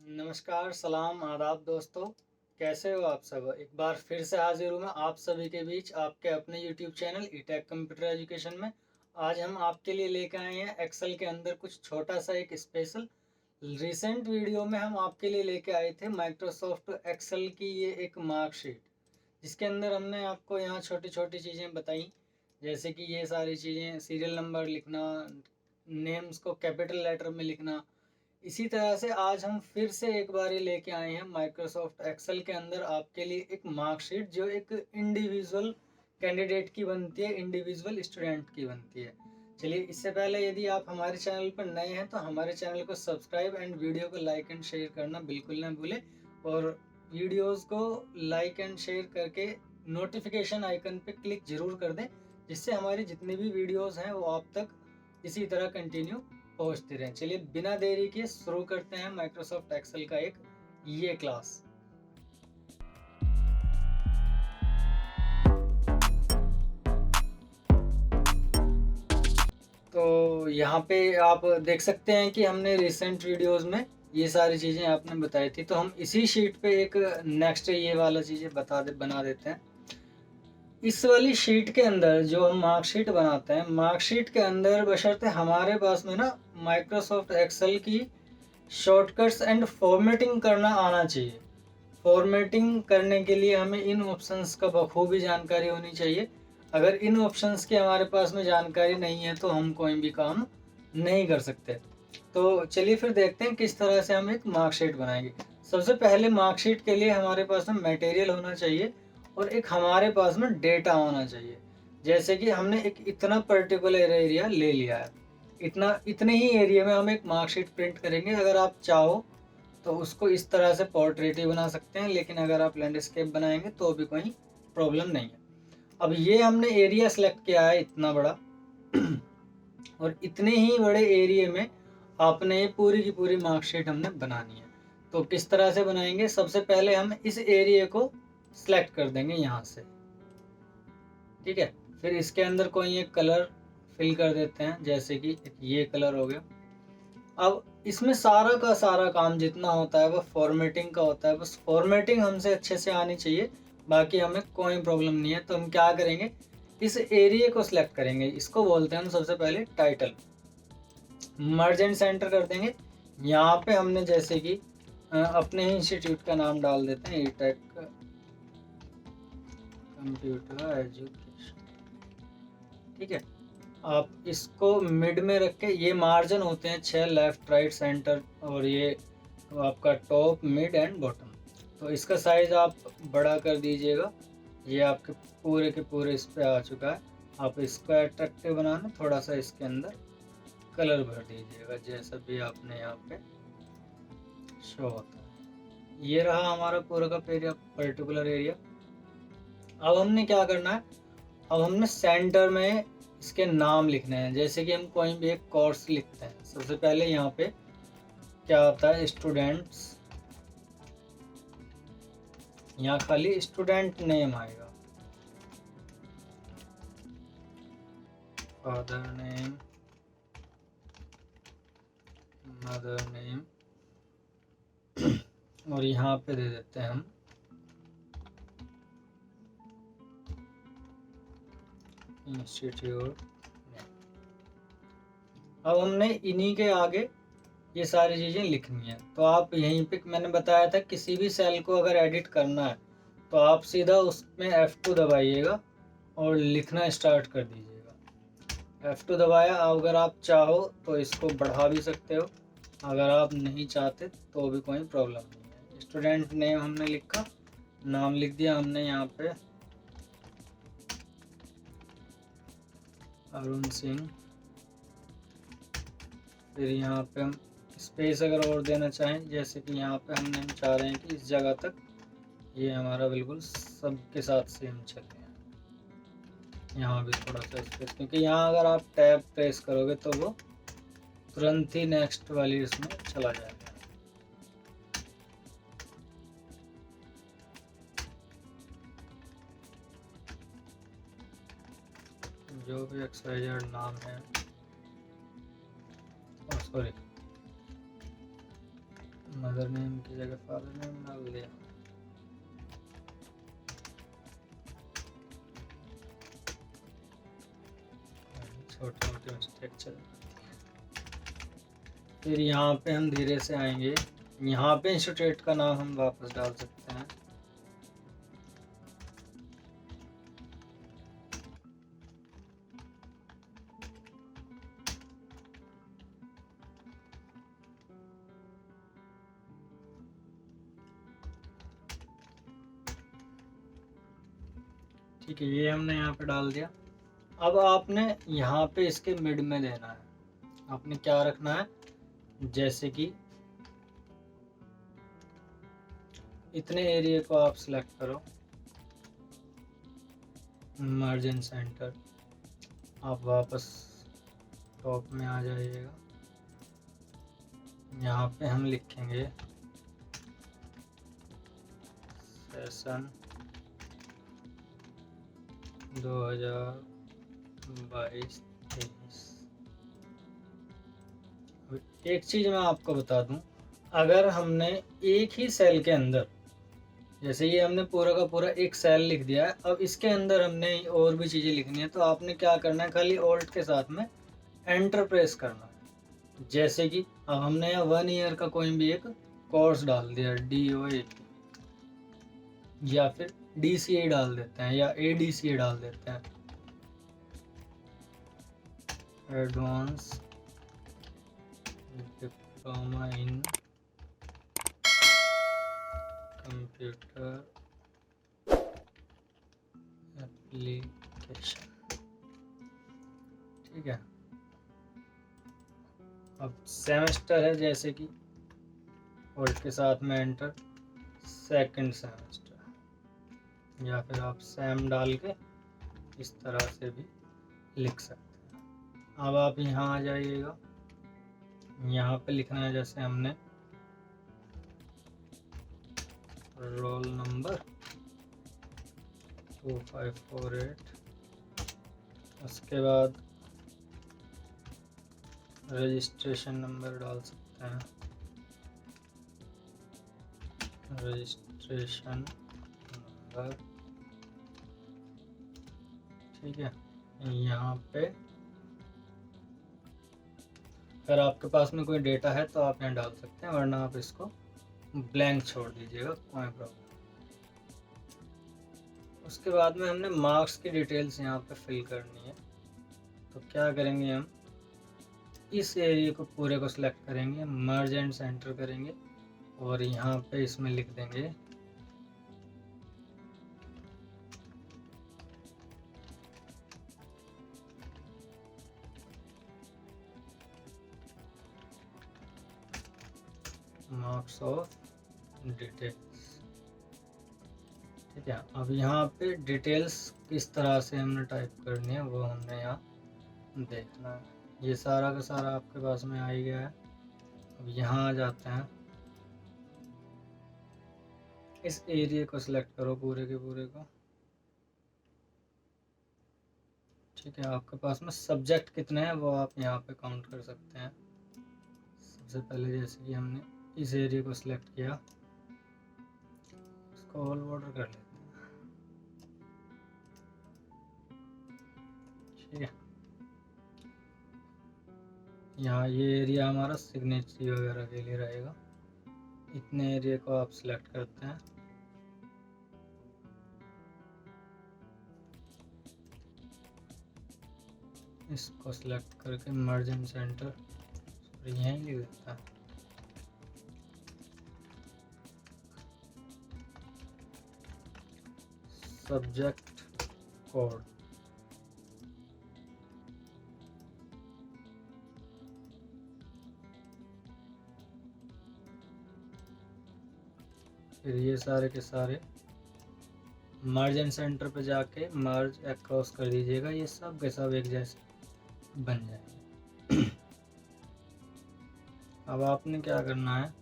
नमस्कार, सलाम, आदाब दोस्तों। कैसे हो आप सब? एक बार फिर से हाज़िर हूँ मैं आप सभी के बीच आपके अपने यूट्यूब चैनल ईटेक कंप्यूटर एजुकेशन में। आज हम आपके लिए लेकर आए हैं एक्सेल के अंदर कुछ छोटा-सा एक स्पेशल। रिसेंट वीडियो में हम आपके लिए लेके आए थे माइक्रोसॉफ्ट एक्सेल की ये एक मार्कशीट, जिसके अंदर हमने आपको यहाँ छोटी-छोटी चीज़ें बताई, जैसे कि ये सारी चीज़ें सीरियल नंबर लिखना, नेम्स को कैपिटल लेटर में लिखना। इसी तरह से आज हम फिर से एक बार ये लेके आए हैं माइक्रोसॉफ्ट एक्सेल के अंदर आपके लिए एक मार्कशीट जो एक इंडिविजुअल कैंडिडेट की बनती है, इंडिविजुअल स्टूडेंट की बनती है। चलिए, इससे पहले यदि आप हमारे चैनल पर नए हैं तो हमारे चैनल को सब्सक्राइब एंड वीडियो को लाइक एंड शेयर करना बिल्कुल ना भूलें, और वीडियोस को लाइक एंड शेयर करके नोटिफिकेशन आइकन पे क्लिक जरूर कर दें, जिससे हमारी जितनी भी वीडियोस हैं वो आप तक इसी तरह कंटिन्यू पहुंचते रहें। चलिए, बिना देरी के शुरू करते हैं माइक्रोसॉफ्ट एक्सेल का एक ये क्लास। तो यहाँ पे आप देख सकते हैं कि हमने रिसेंट वीडियोस में ये सारी चीज़ें आपने बताई थी, तो हम इसी शीट पे एक नेक्स्ट ये वाला चीज़ें बना देते हैं। इस वाली शीट के अंदर जो हम मार्कशीट बनाते हैं, मार्कशीट के अंदर बशर्ते हमारे पास में ना माइक्रोसॉफ्ट एक्सेल की शॉर्टकट्स एंड फॉर्मेटिंग करना आना चाहिए। फॉर्मेटिंग करने के लिए हमें इन ऑप्शंस का बखूबी जानकारी होनी चाहिए। अगर इन ऑप्शंस की हमारे पास में जानकारी नहीं है तो हम कोई भी काम नहीं कर सकते। तो चलिए फिर देखते हैं किस तरह से हम एक मार्कशीट बनाएंगे। सबसे पहले मार्कशीट के लिए हमारे पास में मटेरियल होना चाहिए और एक हमारे पास में डेटा होना चाहिए। जैसे कि हमने एक इतना पर्टिकुलर एरिया ले लिया है, इतने ही एरिया में हम एक मार्कशीट प्रिंट करेंगे। अगर आप चाहो तो उसको इस तरह से पोर्ट्रेट ही बना सकते हैं, लेकिन अगर आप लैंडस्केप बनाएंगे तो भी कोई प्रॉब्लम नहीं है। अब ये हमने एरिया सेलेक्ट किया है इतना बड़ा और इतने ही बड़े एरिया में आपने ये पूरी की पूरी मार्कशीट हमने बनानी है। तो किस तरह से बनाएंगे? सबसे पहले हम इस एरिया को सिलेक्ट कर देंगे यहाँ से, ठीक है। फिर इसके अंदर कोई एक कलर फिल कर देते हैं, जैसे कि ये कलर हो गया। अब इसमें सारा का सारा काम जितना होता है वो फॉर्मेटिंग का होता है। बस फॉर्मेटिंग हमसे अच्छे से आनी चाहिए, बाकी हमें कोई प्रॉब्लम नहीं है। तो हम क्या करेंगे, इस एरिया को सिलेक्ट करेंगे, इसको बोलते हैं हम सबसे पहले टाइटल। मर्ज एंड सेंटर कर देंगे। यहाँ पे हमने जैसे कि अपने ही इंस्टीट्यूट का नाम डाल देते हैं, ईटेक कंप्यूटर एजुकेशन, ठीक है। आप इसको मिड में रख के, ये मार्जिन होते हैं 6, लेफ्ट राइट सेंटर, और ये आपका टॉप मिड एंड बॉटम। तो इसका साइज आप बड़ा कर दीजिएगा। ये आपके पूरे के पूरे इस पे आ चुका है। आप इसको अट्रैक्टिव बनाना, थोड़ा सा इसके अंदर कलर भर दीजिएगा, जैसा भी आपने यहाँ पे शो होता है। ये रहा हमारा पूरा का एरिया, पर्टिकुलर एरिया। अब हमने क्या करना है, अब हमने सेंटर में इसके नाम लिखने हैं। जैसे कि हम कोई भी एक कोर्स लिखते हैं, सबसे पहले यहाँ पे क्या होता है, स्टूडेंट्स, यहाँ खाली स्टूडेंट नेम आएगा, फादर नेम, मदर नेम, और यहाँ पे दे देते हैं हम इंस्टीट्यूट नेम। अब हमने इन्हीं के आगे ये सारी चीज़ें लिखनी है। तो आप यहीं पे, मैंने बताया था किसी भी सेल को अगर एडिट करना है तो आप सीधा उसमें F2 दबाइएगा और लिखना स्टार्ट कर दीजिएगा। F2 दबाया। अगर आप चाहो तो इसको बढ़ा भी सकते हो, अगर आप नहीं चाहते तो भी कोई प्रॉब्लम नहीं है। स्टूडेंट नेम हमने लिखा, नाम लिख दिया हमने यहाँ पे अरुण सिंह। फिर यहाँ पे हम स्पेस अगर और देना चाहें, जैसे कि यहाँ पे हम चाह रहे हैं कि इस जगह तक ये हमारा बिल्कुल सबके साथ सेम चले। यहाँ भी थोड़ा सा स्पेस, क्योंकि यहाँ अगर आप टैब प्रेस करोगे तो वो तुरंत ही नेक्स्ट वाली इसमें चला जाएगा। जो भी XYZ नाम है, सॉरी, मदर नेम की जगह फादर नेम डाल दिया। छोटी मोटी मिस्टेक चल जाती है। फिर यहाँ पे हम धीरे से आएंगे, यहाँ पे इंस्टीट्यूट का नाम हम वापस डाल सकते हैं। ठीक है, ये हमने यहाँ पे डाल दिया। अब आपने यहाँ पे इसके मिड में देना है। आपने क्या रखना है, जैसे कि इतने एरिया को आप सिलेक्ट करो, मार्जिन सेंटर, आप वापस टॉप में आ जाइएगा। यहाँ पे हम लिखेंगे सेशन 2022-23। एक चीज मैं आपको बता दूं, अगर हमने एक ही सेल के अंदर, जैसे ये हमने पूरा का पूरा एक सेल लिख दिया है, अब इसके अंदर हमने और भी चीजें लिखनी है, तो आपने क्या करना है, खाली ऑल्ट के साथ में एंटर प्रेस करना है। जैसे कि अब हमने यहाँ 1 ईयर का कोई भी एक कोर्स डाल दिया, DOA, या फिर DCA डाल देते हैं, या ADCA डाल देते हैं, advance diploma in computer application. ठीक है, अब सेमेस्टर है, जैसे कि ऑल्ट के साथ में एंटर, सेकंड सेमेस्टर, या फिर आप सैम डाल के इस तरह से भी लिख सकते हैं। अब आप यहाँ आ जाइएगा, यहाँ पे लिखना है, जैसे हमने रोल नंबर 2548, उसके बाद रजिस्ट्रेशन नंबर डाल सकते हैं, रजिस्ट्रेशन नंबर। ठीक है, यहाँ पे अगर आपके पास में कोई डेटा है तो आप यहाँ डाल सकते हैं, वरना आप इसको ब्लैंक छोड़ दीजिएगा, कोई प्रॉब्लम। उसके बाद में हमने मार्क्स की डिटेल्स यहाँ पे फिल करनी है, तो क्या करेंगे, हम इस एरिया को पूरे को सिलेक्ट करेंगे, मर्ज एंड सेंटर करेंगे, और यहाँ पे इसमें लिख देंगे मार्क्स ऑफ डिटेल्स। ठीक है, अब यहाँ पे डिटेल्स किस तरह से हमने टाइप करनी है वो हमने यहाँ देखना है। ये सारा का सारा आपके पास में आ ही गया है। अब यहाँ आ जाते हैं, इस एरिया को सिलेक्ट करो, पूरे के पूरे को। ठीक है, आपके पास में सब्जेक्ट कितने हैं वो आप यहाँ पे काउंट कर सकते हैं। सबसे पहले जैसे कि हमने इस एरिया को सिलेक्ट किया, इसको ऑल बॉर्डर कर लेते हैं। ठीक है, यहाँ ये एरिया हमारा सिग्नेचर वगैरह के लिए रहेगा। इतने एरिया को आप सिलेक्ट करते हैं, इसको सिलेक्ट करके मर्ज एंड सेंटर यहीं लिख देता है। सब्जेक्ट कोड, फिर ये सारे के सारे मर्ज एंड सेंटर पे जाके मर्ज अक्रॉस कर दीजिएगा, ये सब के सब एक जैसे बन जाएंगे। अब आपने क्या करना है,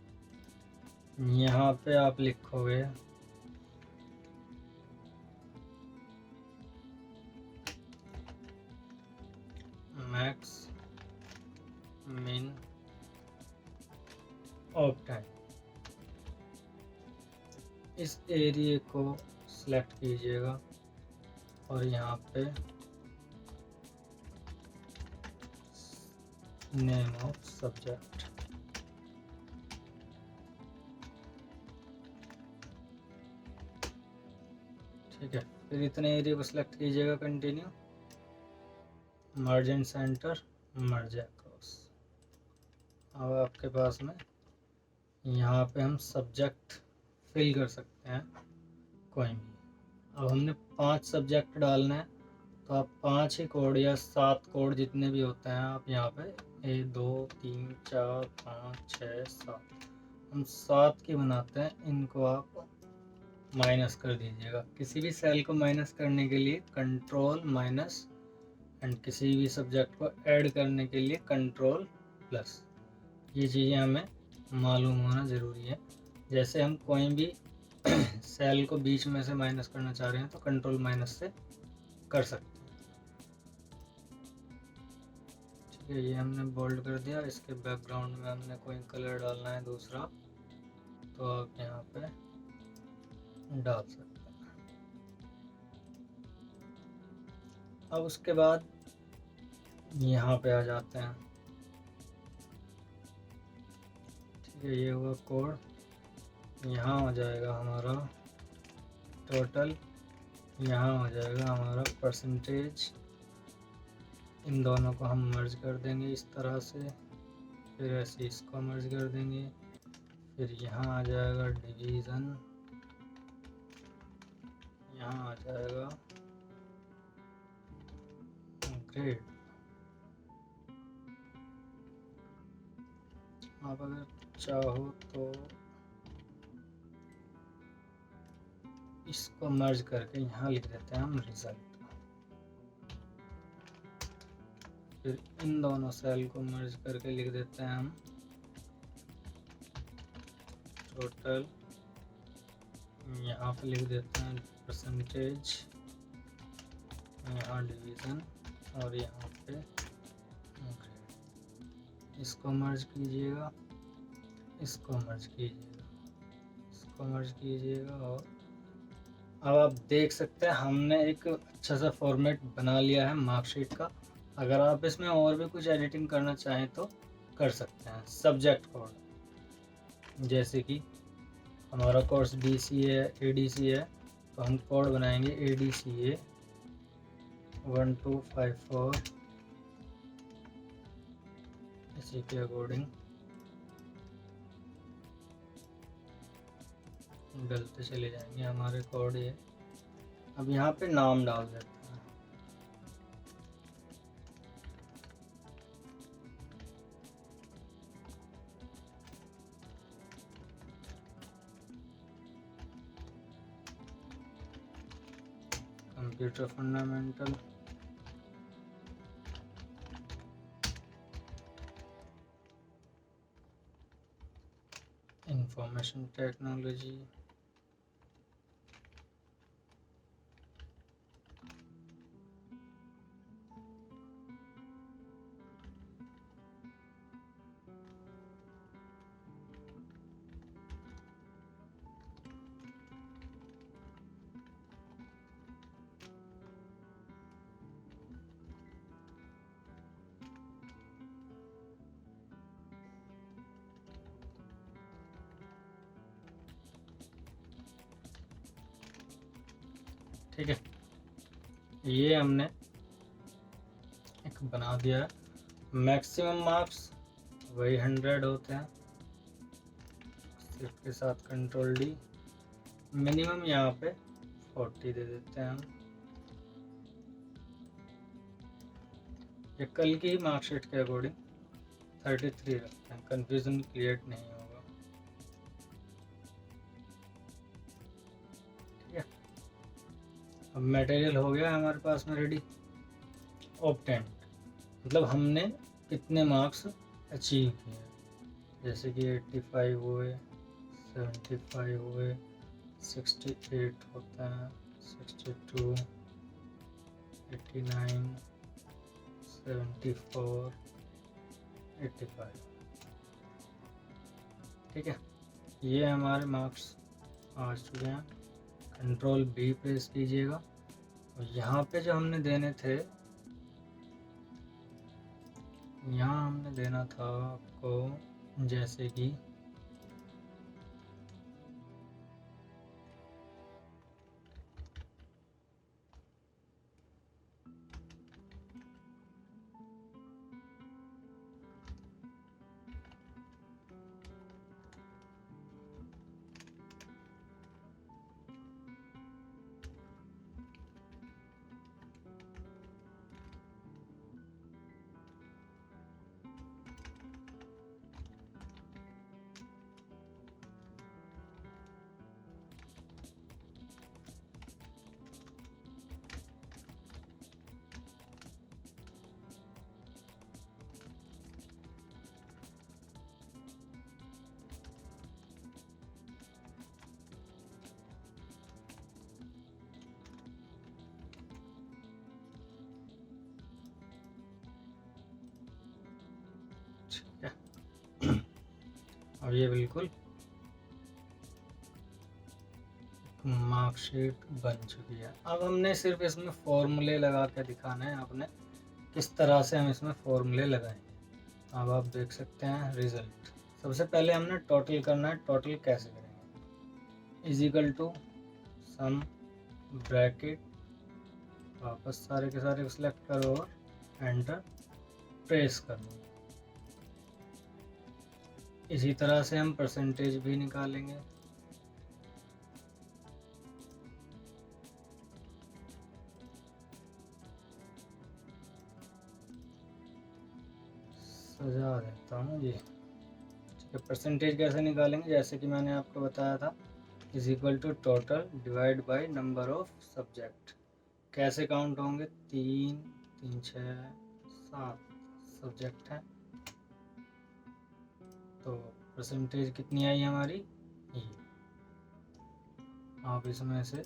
यहाँ पे आप लिखोगे मैक्स मिन ऑफ टाइम। इस एरिया को सिलेक्ट कीजिएगा और यहाँ पे नेम ऑफ सब्जेक्ट, ठीक है। फिर इतने एरिया को सिलेक्ट कीजिएगा, continue, merge and centre, merge across. अब आपके पास में यहाँ पे हम सब्जेक्ट फिल कर सकते हैं कोई भी। अब हमने 5 सब्जेक्ट डालना है, तो आप 5 ही कोड या 7 कोड जितने भी होते हैं आप यहाँ पे 1 2 3 4 5 6 7 हम 7 की बनाते हैं। इनको आप माइनस कर दीजिएगा। किसी भी सेल को माइनस करने के लिए कंट्रोल माइनस, एंड किसी भी सब्जेक्ट को ऐड करने के लिए कंट्रोल प्लस। ये चीज़ें हमें मालूम होना ज़रूरी है। जैसे हम कोई भी सेल को बीच में से माइनस करना चाह रहे हैं तो कंट्रोल माइनस से कर सकते हैं, ठीक है। ये हमने बोल्ड कर दिया। इसके बैकग्राउंड में हमने कोई कलर डालना है दूसरा, तो आप यहाँ पे डाल सकते हैं। अब उसके बाद यहाँ पे आ जाते हैं, ठीक है। ये हुआ कोड। यहाँ हो जाएगा हमारा टोटल, यहाँ हो जाएगा हमारा परसेंटेज। इन दोनों को हम मर्ज कर देंगे इस तरह से, फिर ऐसे इसको मर्ज कर देंगे। फिर यहाँ आ जाएगा डिवीज़न, यहाँ आ जाएगा ग्रेड। आप अगर चाहो तो इसको मर्ज करके यहाँ लिख देते हैं हम रिजल्ट। फिर इन दोनों सेल को मर्ज करके लिख देते हैं हम टोटल। यहाँ पे लिख देते हैं परसेंटेज, यहाँ डिवीज़न और यहाँ पे ग्रेड। इसको मर्ज कीजिएगा, इसको मर्ज कीजिएगा, इसको मर्ज कीजिएगा। और अब आप देख सकते हैं हमने एक अच्छा सा फॉर्मेट बना लिया है मार्कशीट का। अगर आप इसमें और भी कुछ एडिटिंग करना चाहें तो कर सकते हैं। सब्जेक्ट कोड, जैसे कि हमारा कोर्स BCA है, ADC है, तो हम कोड बनाएंगे ADCA 1254 इसी के अकॉर्डिंग डलते चले जाएंगे हमारे कोड ये। अब यहाँ पे नाम डाल देते हैं, कंप्यूटर फंडामेंटल, इंफॉर्मेशन टेक्नोलॉजी, ठीक है। ये हमने एक बना दिया है। मैक्सिमम मार्क्स वही 100 होते हैं, शिफ्ट के साथ कंट्रोल D। मिनिमम यहाँ पे 40 दे देते हैं हम। ये कल की ही मार्कशीट के अकॉर्डिंग 33 रखते हैं, कंफ्यूजन क्रिएट नहीं होगा, ठीक है। अब मटेरियल हो गया हमारे पास में रेडी। ऑब्टेंड मतलब हमने कितने मार्क्स अचीव किए, जैसे कि 85 हुए, 75 हुए, 68 होता है, 62, 89, 74, 85, ठीक है। ये हमारे मार्क्स आ चुके हैं। कंट्रोल बी प्रेस कीजिएगा और यहाँ पे जो हमने देने थे, यहाँ हमने देना था आपको जैसे कि ठीक है। अब ये बिल्कुल मार्कशीट बन चुकी है। अब हमने सिर्फ इसमें फॉर्मूले लगा के दिखाना है आपने, किस तरह से हम इसमें फॉर्मूले लगाएंगे। अब आप देख सकते हैं रिजल्ट। सबसे पहले हमने टोटल करना है। टोटल कैसे करेंगे? Is equal to sum bracket, वापस सारे के सारे सिलेक्ट करो और एंटर प्रेस कर दो। इसी तरह से हम परसेंटेज भी निकालेंगे। सजा देता हूँ ये। ठीक है, परसेंटेज कैसे निकालेंगे? जैसे कि मैंने आपको बताया था, is equal to total divide by number of subject. कैसे काउंट होंगे? 3 3 6 7 सब्जेक्ट हैं, तो परसेंटेज कितनी आई हमारी? ये। आप इसमें से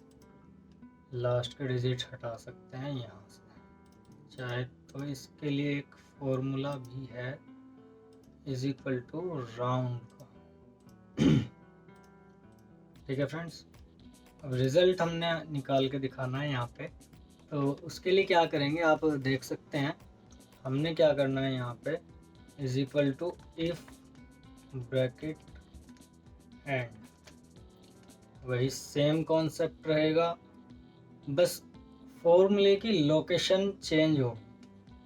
लास्ट के डिजिट हटा सकते हैं यहाँ से चाहे तो। इसके लिए एक फॉर्मूला भी है, इज इक्वल टू राउंड का। ठीक है फ्रेंड्स, अब रिजल्ट हमने निकाल के दिखाना है यहाँ पे। तो उसके लिए क्या करेंगे आप देख सकते हैं। हमने क्या करना है यहाँ पे, is equal to if bracket and, वही सेम कॉन्सेप्ट रहेगा, बस फॉर्मूले की लोकेशन चेंज होगी।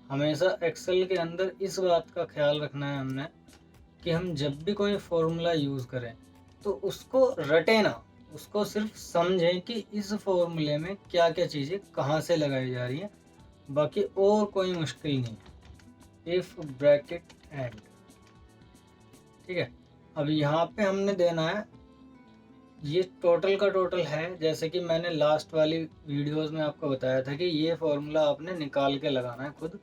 हमेशा एक्सेल के अंदर इस बात का ख्याल रखना है हमने कि हम जब भी कोई फॉर्मूला यूज़ करें तो उसको रटे ना, उसको सिर्फ समझें कि इस फॉर्मूले में क्या क्या चीज़ें कहाँ से लगाई जा रही हैं, बाकी और कोई मुश्किल नहीं है। इफ ब्रैकेट एंड, ठीक है। अब यहाँ पे हमने देना है, ये टोटल का टोटल है, जैसे कि मैंने लास्ट वाली वीडियोस में आपको बताया था कि ये फॉर्मूला आपने निकाल के लगाना है खुद,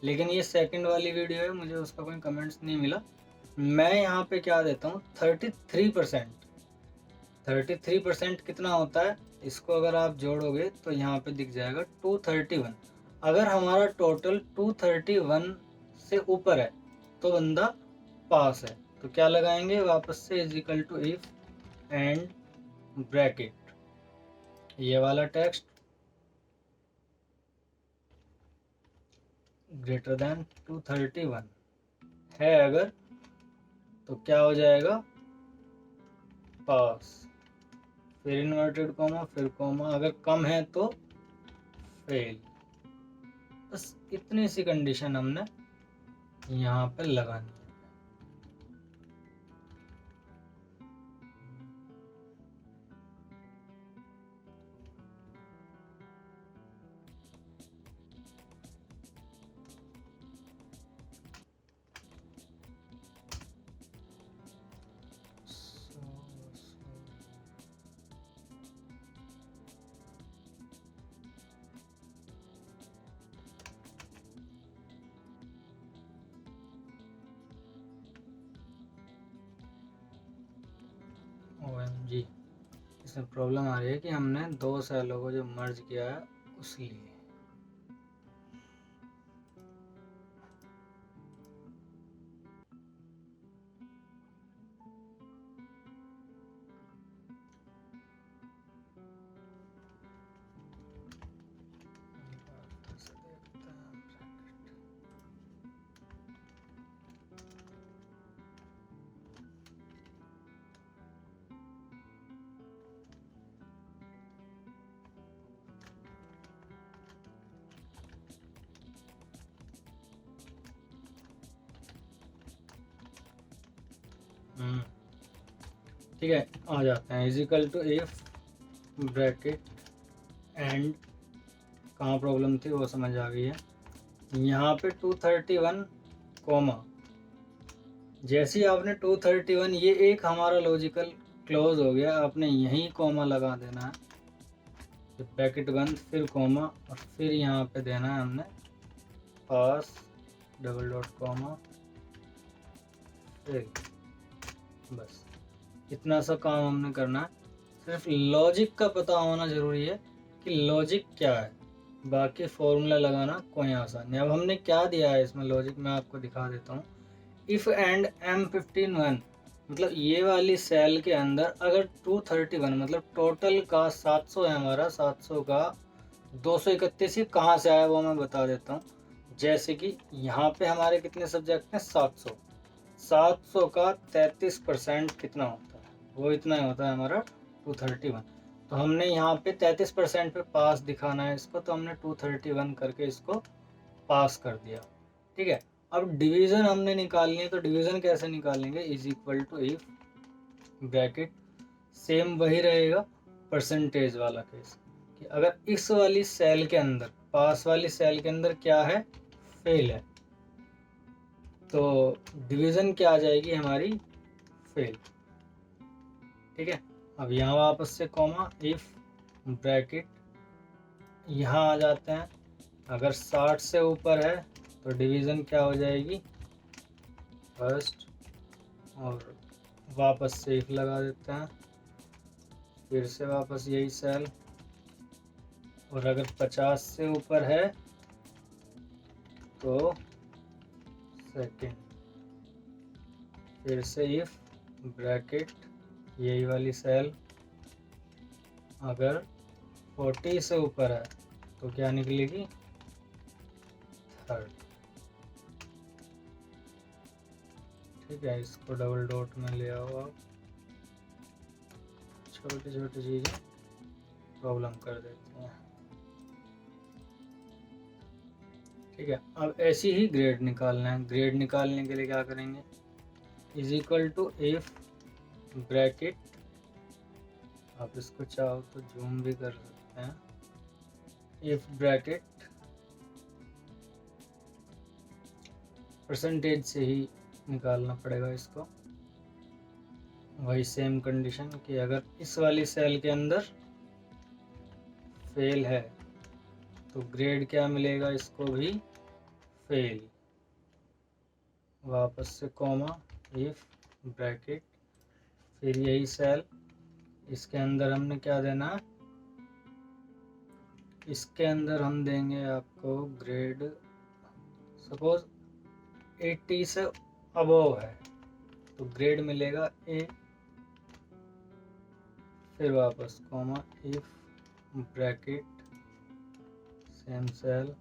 लेकिन ये सेकंड वाली वीडियो है, मुझे उसका कोई कमेंट्स नहीं मिला। मैं यहाँ पे क्या देता हूँ 33%। 33% कितना होता है? इसको अगर आप जोड़ोगे तो यहाँ पे दिख जाएगा 231। अगर हमारा टोटल 231 से ऊपर है तो बंदा पास है। तो क्या लगाएंगे? वापस से is equal to if and bracket, ये वाला टेक्स्ट ग्रेटर देन 231 है अगर, तो क्या हो जाएगा? पास। फिर इन्वर्टेड कॉमा, फिर कॉमा, अगर कम है तो फेल। बस इतनी सी कंडीशन हमने यहाँ पे लगानी है। OMG, इसमें प्रॉब्लम आ रही है कि हमने 2 सेलों को जो मर्ज किया है उस लिए। ठीक है, आ जाते हैं। Is equal to if bracket and, कहाँ प्रॉब्लम थी वो समझ आ गई है। यहाँ पे 231 कॉमा, जैसे ही आपने 231, ये एक हमारा लॉजिकल क्लोज हो गया, आपने यहीं कॉमा लगा देना है, फिर ब्रैकेट बंद, फिर कॉमा, और फिर यहाँ पे देना है हमने पास डबल डॉट कॉमा, फिर बस इतना सा काम हमने करना है। सिर्फ लॉजिक का पता होना ज़रूरी है कि लॉजिक क्या है, बाकी फॉर्मूला लगाना कोई आसान नहीं। अब हमने क्या दिया है इसमें लॉजिक, मैं आपको दिखा देता हूँ। इफ़ एंड M15 मतलब ये वाली सेल के अंदर अगर 231 मतलब टोटल का 700 है हमारा, 700 का 231 ही कहाँ से आया वो मैं बता देता हूँ। जैसे कि यहाँ पे हमारे कितने सब्जेक्ट हैं, 700, 700 का 33% कितना होता है, वो इतना ही होता है हमारा 231। तो हमने यहाँ पे 33% पे पास दिखाना है इसको, तो हमने 231 करके इसको पास कर दिया। ठीक है, अब डिवीज़न हमने निकालनी है, तो डिवीज़न कैसे निकालेंगे, is equal to if bracket, same वही रहेगा परसेंटेज वाला केस, कि अगर इस वाली सेल के अंदर, पास वाली सेल के अंदर क्या है, फेल है, तो डिवीज़न क्या आ जाएगी हमारी, फेल। ठीक है, अब यहाँ वापस से कॉमा, इफ ब्रैकेट, यहाँ आ जाते हैं, अगर 60 से ऊपर है तो डिवीज़न क्या हो जाएगी, फर्स्ट, और वापस से इफ लगा देते हैं, फिर से वापस यही सेल, और अगर 50 से ऊपर है तो सेकेंड, फिर से इफ ब्रैकेट, यही वाली सेल, अगर 40 से ऊपर है तो क्या निकलेगी, थर्ड। ठीक है, इसको डबल डॉट में ले आओ आप, छोटी छोटी चीज़ें प्रॉब्लम कर देती हैं। ठीक है, अब ऐसी ही ग्रेड निकालना है। ग्रेड निकालने के लिए क्या करेंगे, is equal to if bracket, आप इसको चाहो तो जूम भी कर सकते हैं, इफ ब्रैकेट, परसेंटेज से ही निकालना पड़ेगा इसको, वही सेम कंडीशन कि अगर इस वाली सेल के अंदर फेल है तो ग्रेड क्या मिलेगा, इसको भी फेल, वापस से कॉमा, इफ ब्रैकेट, फिर यही सेल, इसके अंदर हमने क्या देना है, इसके अंदर हम देंगे आपको ग्रेड, सपोज 80 से अबव है तो ग्रेड मिलेगा ए, फिर वापस comma, if bracket, same cell,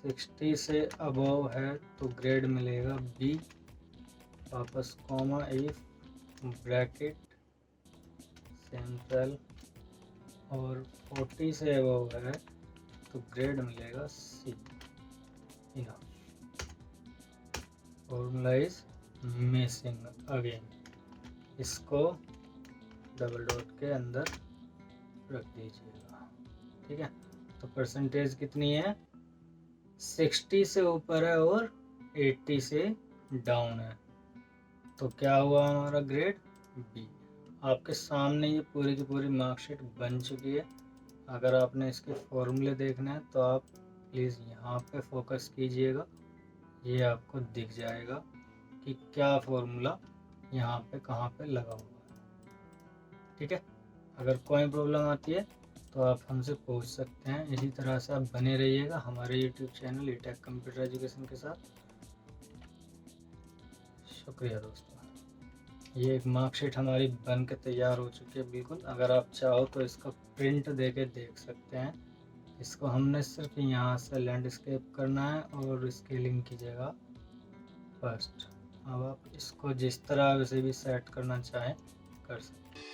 60 से अबव है तो ग्रेड मिलेगा बी, वापस comma, if bracket, same cell, और 40 से अबव है तो ग्रेड मिलेगा C. Enough, formula is missing again, इसको डबल डॉट के अंदर रख दीजिएगा। ठीक है, तो परसेंटेज कितनी है, 60 से ऊपर है और 80 से डाउन है, तो क्या हुआ हमारा ग्रेड बी। आपके सामने ये पूरी की पूरी मार्कशीट बन चुकी है। अगर आपने इसके फॉर्मूले देखने हैं तो आप प्लीज़ यहाँ पे फोकस कीजिएगा, ये आपको दिख जाएगा कि क्या फॉर्मूला यहाँ पे कहाँ पे लगा हुआ है। ठीक है, अगर कोई प्रॉब्लम आती है तो आप हमसे पूछ सकते हैं। इसी तरह से आप बने रहिएगा हमारे यूट्यूब चैनल ईटेक कंप्यूटर एजुकेशन के साथ। शुक्रिया दोस्तों। ये एक मार्कशीट हमारी बन के तैयार हो चुकी है बिल्कुल। अगर आप चाहो तो इसका प्रिंट दे के देख सकते हैं। इसको हमने सिर्फ यहाँ से लैंडस्केप करना है और स्केलिंग कीजिएगा फर्स्ट। अब आप इसको जिस तरह वैसे भी सेट करना चाहें कर सकते हैं।